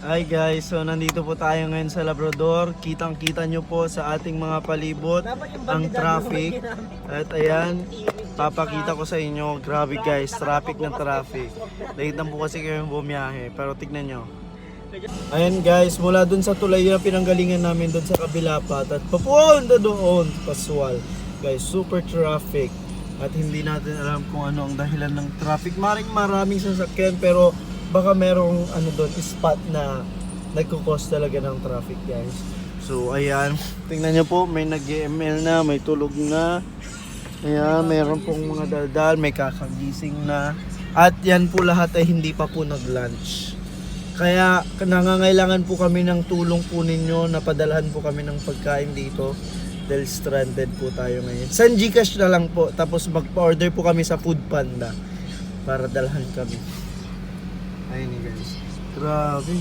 Hi guys, so nandito po tayo ngayon sa Labrador. Kitang-kita nyo po sa ating mga palibot ang traffic. At ayan, papakita ko sa inyo. Grabe guys, traffic na traffic. Late na po kasi kami bumiyahe, pero tignan nyo. Ayan guys, mula dun sa tulay na pinanggalingan namin dun sa kabila pa at papunta doon, Paswal. Guys, super traffic. At hindi natin alam kung ano ang dahilan ng traffic. Maraming sasakyan pero baka merong ano doon, spot na nagkukos talaga ng traffic guys. So ayan, tingnan nyo po, may nag-ML na, may tulog na. Ayan, meron pong mga daldal, may kakagising na. At yan po lahat ay hindi pa po nag-lunch. Kaya nangangailangan po kami ng tulong po ninyo na padalhan po kami ng pagkain dito. Dahil stranded po tayo ngayon. Sa Gcash na lang po, tapos mag-order po kami sa Food Panda para dalhan kami. Ayun guys. Grabe.